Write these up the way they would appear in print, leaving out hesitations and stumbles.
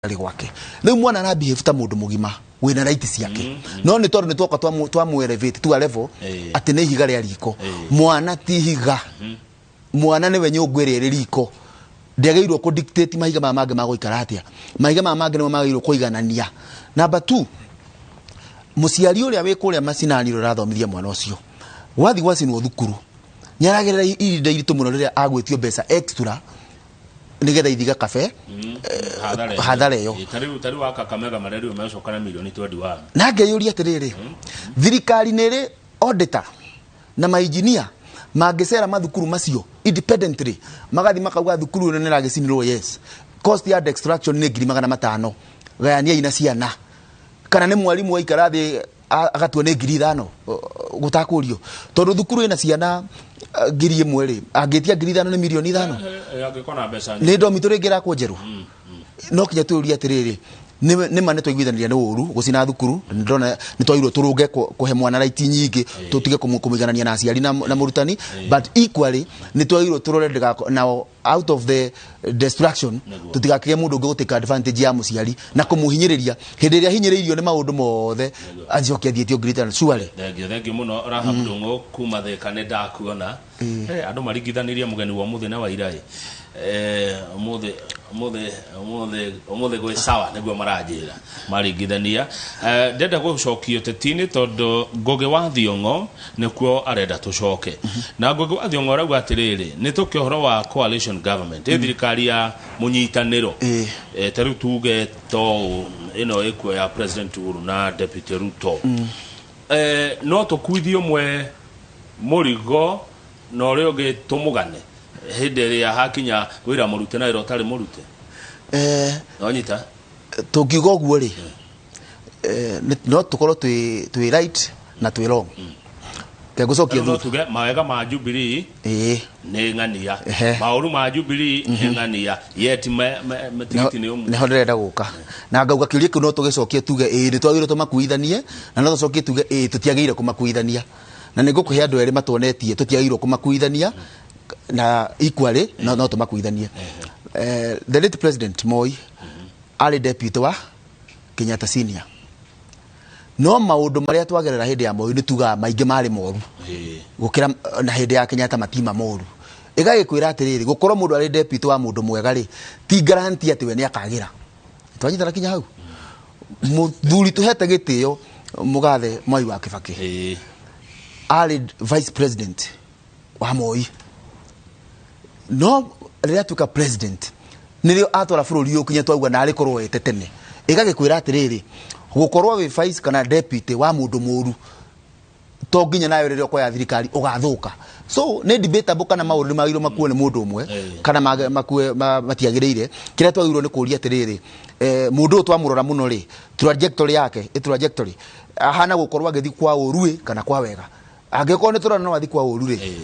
ali gwake riu mwana na behave ta mundu mugima wina rights ciake no ni tondu ni twoka twamu elevate tu a level ati ni higa ria riko mwana ti higa mwana ni we nyungwire ri riko ndiageirwo ku dictate mahiga ma mange magoikara atia mahiga ma mange ni magairwo kuiganania. Number 2, musiari uria we kuria macinani rathomithia mwana ucio wathi gwacinwo thukuru nyaragerera irinda iritu muno riria agwitio mbeca extra nigetha ithiga kafe hadhare yo tari wa Kakamega mareri umecokana milioni 21 na ngeyuria atiriri thirikari nere auditor na mainjinia magecera mathukuru macio independently magathi makauga thukuru ne niragicinirwo yes cost ya extraction ni 500 gayania ina ciana kana ni mwalimu wa ikarathi agatua ni 5,000 gutakurio tondu thukuru ina ciana 1,000 angitia 5,000 ni milioni 5 angikona mbeca ni ndomitore ngira ko njeru no kinya tuuria atiriri ni mane twaiguithania ni uru gucina thukuru ndona ni twairwo turunge kuhe mwana right nyingi tutige kumuiganania na aciari na murutani but equally ni twairwo turore now out of the destruction tutigakige mundu nguteka advantage ya muciari na kumuhinyiriria hindi iria hinyiriirio ni maundu mothe ajoke thietio greater surely thengio muno Rahab Ndungu kuma Thika ne ndakuona andu marigithaniria mugeni wa muthenya wa irai umuthe gwe sawa niguo maranjira maringithania ndenda gucokio tetini tondu Ngugi wa Thiong'o nikuo arenda tucoke na Ngugi wa Thiong'o rauga atiriri ni tukihoro wa coalition government thirikari ya munyitaniro tariu tuge to ino ikuo ya President Uhuru na Deputy Ruto no tukuithio mwe murigo no rio ge tumugane hindi ria hakinya wira murute na iro tari murute onyita tukiuga guo ri no tukoro twi right na twi wrong kegucokia thu tuge mawega ma Jubilee ni ngania mauru ma Jubilee ni ngania yet matigiti ni umu ne honderenda guka na ngauga kiuria kiu no tugicokia tuge ni twagire tumakuithanie na no tucokie tuge tutiagire kumakuithania na nigukuhe andu eri matonetie tutiagire kumakuithania na equally no tumakuithanie the late president Moi ali deputy wa Kenyatta senior no maundu maria twagerera hindi ya Moi ni tuga maingi mari moru gukira na hindi ya Kenyatta matima moru igagikwira atiriri gukorwo mundu ari deputy wa mundu mwega ri ti guarantee ati we ni akagira twanyitara kinya hau muthuri tuhete gitio mugathe Mwai wa Kibaki ali vice president wa Moi no riria tuka president nirio atwara bururi yo kinya twauga na ari korwo etetene igagikwira atiriri gukorwo we vice kana deputy wa mundu muru to nginya nayo ririo kwa ya thirikari ugathuka so ne debatable kana maundu magiro makuone mundu umwe kana makue matiagiriire kiria twagirwo ni kuria atiriri mundu twamurora muno ri trajectory yake trajectory ahana gukorwo agithi kwa urui kana kwa wega angikorwo ni turona no athi kwa uru ri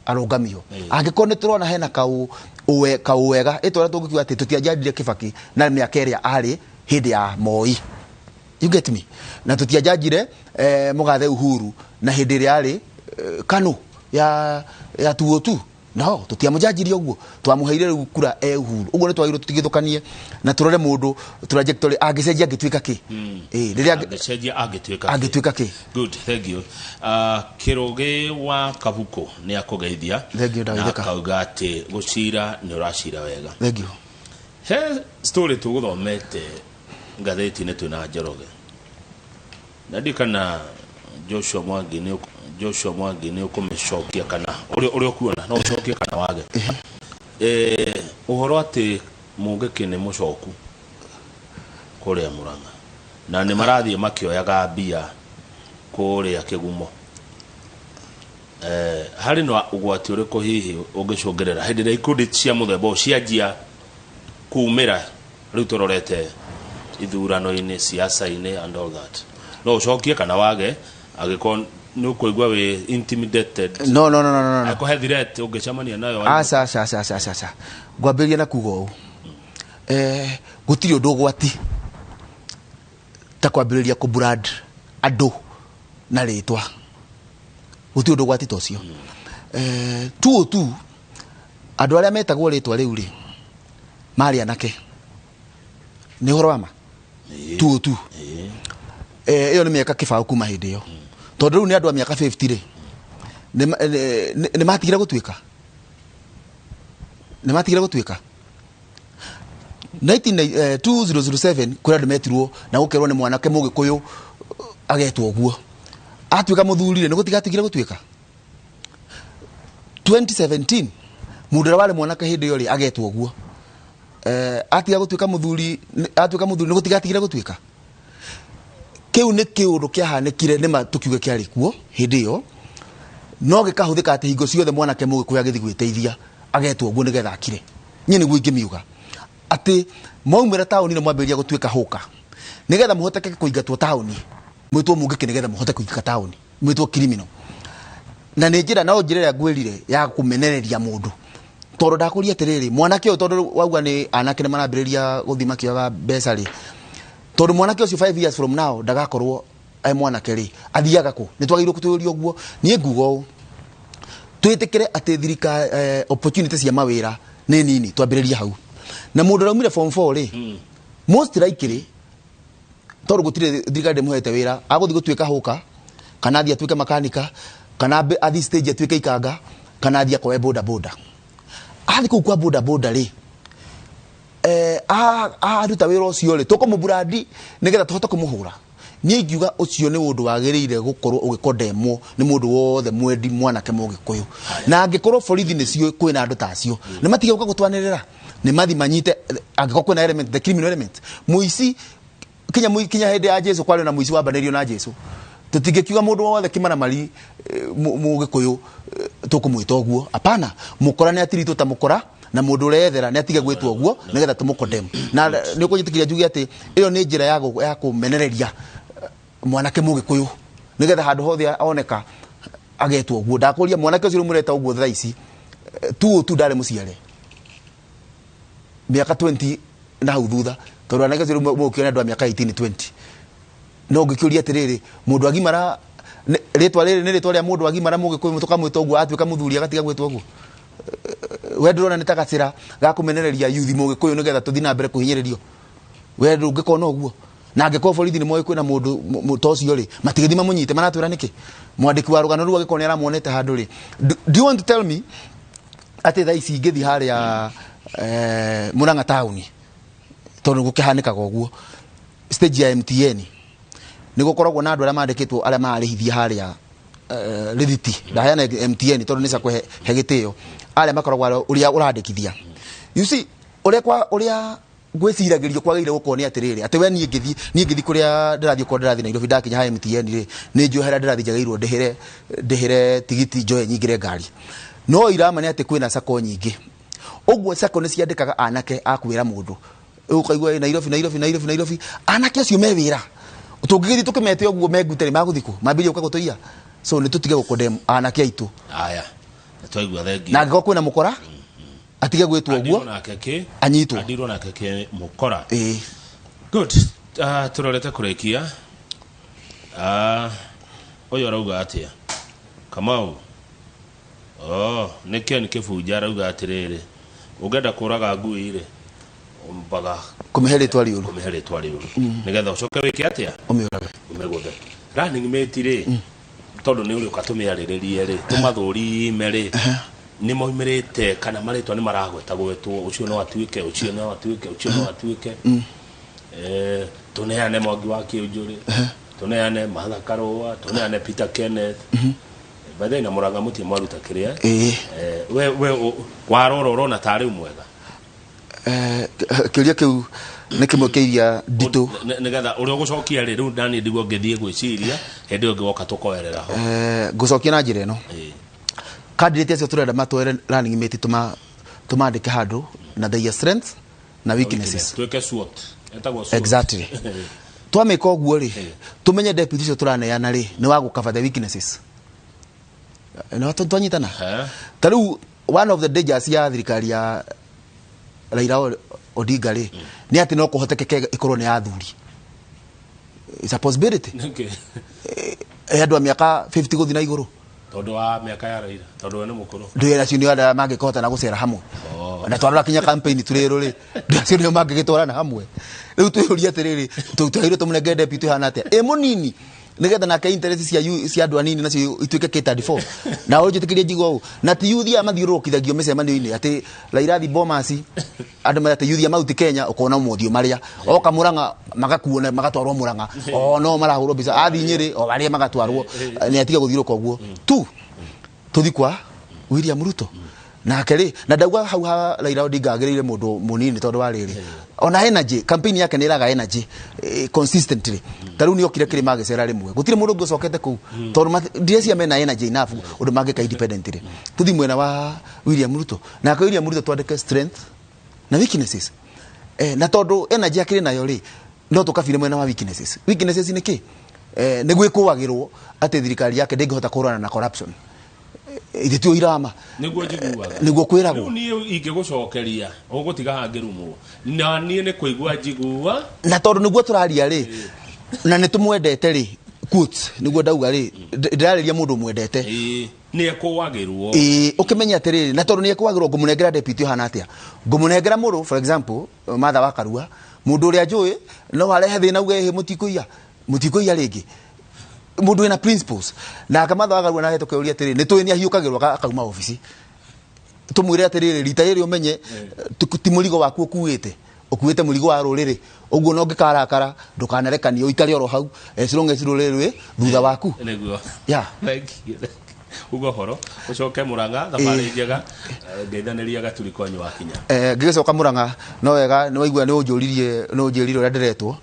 arogamio angikorwo ni turona hena kau wega itwara tungikiuga ati tutiajadire Kibaki na miaka iria ari hindi ya Moi you get me na tutiajajire mugathe Uhuru na hindi iria ari Kanu ya tuotu no tutiamujajirie uguo twamuheire kura Uhuru uguo ni twagirwo tutigithukanie na turore mundu trajectory agicenjia agituika ki riria agicenjia agituika ki good thank you Kirugi wa Kabuko ni akugeithia na kauga ati gucira ni uracira wega thank you he story tuguthomete ngatheti ni twina Njoroge na ndikana Joshua Mwangi ni ukumecokia kana uri okuona no ucokie kana wage uhoro ati mungiki ni mucoku kuria Murang'a na ni marathie makioyaga mbia kuria Kigumo hari no ugwati uri hihi ungicungerera hindi ria ikundi cia muthemba cianjia kumira riu turorete ithurano-ini siasa-ini and all that no ucokie kana wage agikon no kuigwa we intimidated no ako threat ungecamania nayo asa ngwambiria na kugo gutiri undu gwati ta kwambiriria ku brand andu na ritwa gutiri undu gwati tocio tu andu aria metagwo ritwa riu ri mari anake nĩ horo ama tu tu ĩyo nĩ mĩaka kĩbaũ kuma hĩndĩ ĩyo tondũ rĩu nĩ andũ a mĩaka 50 rĩ nĩ matigire gũtuĩka 2007 kũrĩa andũ metirwo na gũkerwo nĩ mwanake mũgĩkũyũ agetwo ũguo atuĩka mũthuri nĩ gũtigatigire gũtuĩka 2017 mũndũ ũrĩa warĩ mwanake hĩndĩ ĩyo rĩ agetwo ũguo atiga gũtuĩka mũthuri nĩ gũtigatigire gũtuĩka kĩu nĩ kĩũndũ kĩahanĩkire nĩma tũkiuge kĩarĩ kuo hĩndĩ ĩyo no gĩkahũthĩka atĩ hingo ciothe mwanake mũgĩkũyũ agĩthiĩ gwĩteithia agetwo ũguo nĩgetha akire niĩ nĩguo ingĩmiuga atĩ maumĩra taũni nĩ mwambĩrĩria gũtuĩka hũka nĩgetha mũhoteke kũingatwo taũni mwĩtwo mũngĩke nĩgetha mũhote kũingĩka taũni mwĩtwo criminal na nĩ njĩra no njĩra ĩrĩa ngwĩrire ya kũmenereria mũndũ tondũ ndakũria atĩrĩrĩ mwanake ũyũ tondũ wauga nĩ anake nĩ marambĩrĩria gũthiĩ makĩoyaga mbeca rĩ tondũ mwanake ũcio 5 years from now ndagakorwo mwanake rĩ athiaga kũ nĩ twagĩrĩirwo gũtũũria ũguo niĩ nguga ũũ twĩtĩkĩre atĩ thirikari opportunity cia mawĩra nĩ nini twambĩrĩria hau na mũndũ ũraumire form 4 rĩ most likely tondũ gũtirĩ thirikari ndĩmũhete wĩra agũthiĩ gũtuĩka hũka kana athiĩ atuĩke makanika kana athiĩ stage atuĩke ikanga kana athiĩ akoe boda boda athiĩ kũu kwa boda boda rĩ aruta wĩra ũcio rĩ tũkũmũburandi nĩgetha tũhote kũmũhũra niĩ ingiuga ũcio nĩ ũndũ wagĩrĩire gũkorwo ũgĩkondemwo nĩ mũndũ wothe mwendi mwanake mũgĩkũyũ na angĩkorwo borithi nĩcio kwĩna andũ tacio nĩ matige gũka gũtwanĩrĩra nĩ mathi manyite angĩkorwo kwĩna element the criminal element mũici kinya hĩndĩ ya Jesu kwarĩ na mũici wambanĩrio na Jesu tũtingĩkiuga mũndũ wothe kĩmaramari mũgĩkũyũ tũkũmwĩta ũguo apana mũkora nĩ atiritwo ta mũkora na mũndũ ũreyethera nĩ atige gwĩtwo ũguo nĩgetha tũmũkondem na nĩ ũkũnjĩtĩkĩria njuge atĩ ĩyo nĩ njĩra ya kũmenereria mwanake mũgĩkũyũ nĩgetha handũ hothe oneka agetwo ũguo ndakũria mwanake ũcio mũreta ũguo thaa ici tu ndarĩ mũciare mĩaka 20 na hau thutha tondũ anake ũcio mũgĩkũyũ andũ a mĩaka 18 20 no ngĩkĩũria atĩrĩrĩ mũndũ agimara rĩtwa rĩrĩ nĩ rĩtwa rĩa mũndũ agimara mũgĩkũyũ tũkamwĩta ũguo atuĩka mũthuri agatiga gwĩtwo ũguo we ndĩrona nĩ ta gacĩra ga kũmenereria yuthi mũgĩkũyũ nĩgetha tũthiĩ na mbere kũhinyĩrĩrio we ndũngĩkona ũguo na angĩkorwo borithi nĩ moĩ kwĩna mũndũ ta ũcio rĩ matigĩthiĩ mamũnyite maratwĩra nĩkĩ mwandĩki wa rũgano rũu agĩkorwo nĩ aramuonete handũ rĩ do you want to tell me atĩ thaa ici ingĩthiĩ harĩa Murang'a taũni tondũ gũkĩhanĩkaga ũguo stage ya MTN nĩ gũkoragwo na andũ arĩa mandĩkĩtwo arĩa marĩhithia harĩa rĩthiti ndaheana MTN tondũ nĩ sakwe he gĩtĩo arĩa makoragwo ũrĩa ũrandĩkithia you see ũrĩa gwĩciragĩrio kwagĩrĩire gũkorwo nĩ atĩrĩrĩ atĩ we niĩ ngĩthiĩ kũrĩa ndĩrathiĩ ũkorwo ndĩrathiĩ Nairobi ndakinya ha MTN rĩ nĩ njohera ndĩrathiĩ njagĩrĩirwo ndĩhere tigiti njoye nyingĩre ngari no irama nĩ atĩ kwĩna sako nyingĩ ũguo sako nĩ ciandĩkaga anake akwĩra mũndũ ũkaigua Nairobi anake acio me wĩra tũngĩgĩthiĩ tũkĩmete ũguo mengute nĩ magũthikũ mambĩrĩrie gũka gũtũiya so nĩ tũtige gũkondem anake aitũ aya twaigua thengi na angĩkorwo kwĩna mũkora atige gwĩtwo ũguo anyitwo andirwo na keke mũkora good tũrorete kũrĩkia ũyũ arauga atĩa Kamau nĩkĩo nĩ kĩbunja arauga atĩrĩrĩ ũngĩenda kũraga ngui rĩ mbaga kũmĩhe rĩtwa rĩũru nĩgetha ũcoke wĩke atĩa ũmĩgũthe running mate rĩ tondũ nĩ ũrĩũka tũmĩarĩrĩrie rĩ tũmathũrime rĩ nĩ moimĩrĩte kana marĩtwa nĩ maragweta gwetwo ũcio no atuĩke tũneane Mwangi wa Kĩũnjũrĩ tũneane Martha Karũa tũneane Peter Kenneth baadaye na Murang'a mũtie mwaruta kĩrĩa we warora ũrona tarĩ mwega kĩũria kĩu nĩ kĩmwe kĩiria nditũ nĩgetha ũrĩa ũgũcokia rĩ rĩu ndani ndigwo ngĩthiĩ gwĩciria hĩndĩ ĩyo ngĩgoka tũkoerera ho ngũcokia na njĩra ĩno candidate acio tũrenda matware running mate tũmandĩke handũ na their strengths na weaknesses twĩke SWOT etagwo SWOT exactly twamĩka ũguo rĩ tũmenye deputy ũcio tũraneana rĩ nĩ wa gũcover the weaknesses no twanyitana ta rĩu one of the dangers ya thirikari ya Raila Odinga rĩ nĩ atĩ no kũhotekeke ĩkorwo nĩ athuri it's a possibility andũ a mĩaka 50 gũthiĩ na igũrũ tondu wa miaka ya Raila tondu ni mukuru ndio na sio ndio mangikota na gucera hamwe na twarora kinya campaign turero ri ndio sio ndio mangigitwarana hamwe riu tuyuria atiriri tutahiro tumunenge deputy hanate munini nigetha nake interest cia andu anini nacio ituike K34 na ujitikirie jigo na ti youth ya mathiurukithagio micemanio-ini ati Rairathi Bomas andu mate youth ya mauti Kenya ukona muthio maria oka Muranga magakuona magatwarwo Muranga no marahurwo bica athi Nyeri o baria magatwarwo ni atiga guthiuruka guo tu tuthikwa William Ruto na keri na ndauga hau ha Raila Odinga agirire mundu munini tondu wa riri ona energy campaign yake ni iraga energy consistently taru ni okire kiri magicera rimwe gutire mundu ngocokete ku tondu ndiecia mena energy enough undu mangika independently tuthi mwena wa William Ruto na ka William Ruto twandike strength na weaknesses na tondu energy akiri nayo ri no tukabire mwena wa weaknesses ni ki ni gwikuwagirwo ati thirikari yake ndingihota kurana na corruption ititio irama niguo kwiragwo ni ingigucokeria ugutiga hangirumo na nie ni kuigua njigua na tondu niguo turaria ri na nitumwendete ri quotes niguo ndauga ri ndirariria mundu mwendete ni ekuwagirwo ukimenya atiriri na tondu ni ekuwagirwo ngumunengera deputy hana atia ngumunengera muru for example Martha wa Karua mundu uria njui no arehe thina uge mutikuia ringi mundu ina principles na Martha wa Karua na heto keuria atiriri ni twi ni ahiukagirwo akauma office tumwire atiriri ritairi umenye ti murigo waku ukuite murigo wa ruriri uguo no ngikarakara ndukanarekani uikare oro hau esironge ciruriri thutha waku niguo ya ugo horo ucoke Muranga thamari njega ngeithaniria gaturi kwanyu wakinya ngicoka Muranga no wega ni waigua ni unjurire uria ndiretwo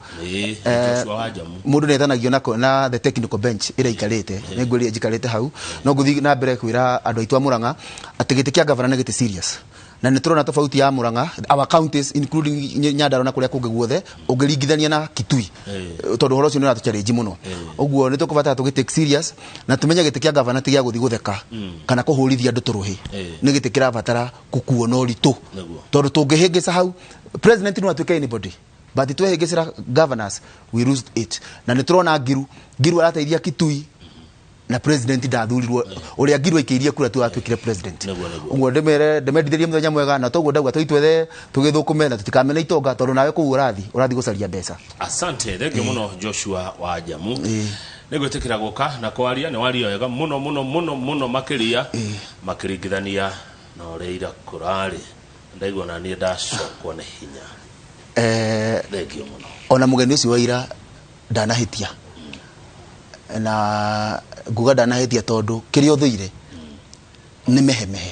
Joshua wa Jamu mundu nethanagio na the technical bench ira ikarite ni ngwiri njikarite hau no nguthi na mbere kwira andu aitu a Muranga ati giti kia governor giti serious na niturona tofauti ya Muranga our counties including Nyandarua na kuria kungi guothe ungiringithania na Kitui tondu horo cio ni ratu challenge muno uguo nitukubata tugitake serious na tumenye giti kia governor tigia guthi gutheka kana kuhurithia andu turuhi ni giti kirabatara kukuo no ritu tondu tungihingica hau president no atuike anybody but twehingicira governors we lose it na niturona Ngiru arateithia Kitui na president ndathurirwo uria Ngiru aikirie kura tu atuikire president uguo ndemendithirie muthenya mwega na toguo ndauga twitwethe tugithukume na tutikamena itonga tondu nawe ku urathi gucaria mbeca asante thengio muno Joshua wa Jamu nigwitikira guka na kwaria ni waria wega muno makiringithania na Raila kurari ndaigua na nie ndacokwo na hinya thengio muno ona mugeni ucio wa ira ndanahitia na nguga ndanahitia tondu kiria uthuire ni mehemehe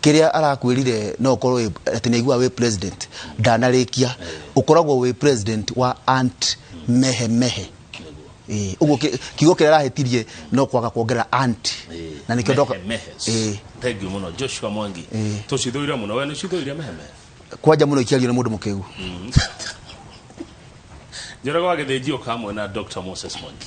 kiria arakwirire no ukorwo ati ni igua we president ndanarikia ukoragwo we president wa ant mehemehe uguo kigo kiria arahetirie no kwaga kuongerera ant na nikio ndoka thank you muno Joshua Mwangi tucithuire muno we ni cithuire mehemehe kwaja muno ikiario na mundu mukigu njorogo agithĩnjio kamwe na Dr. Moses Mwangi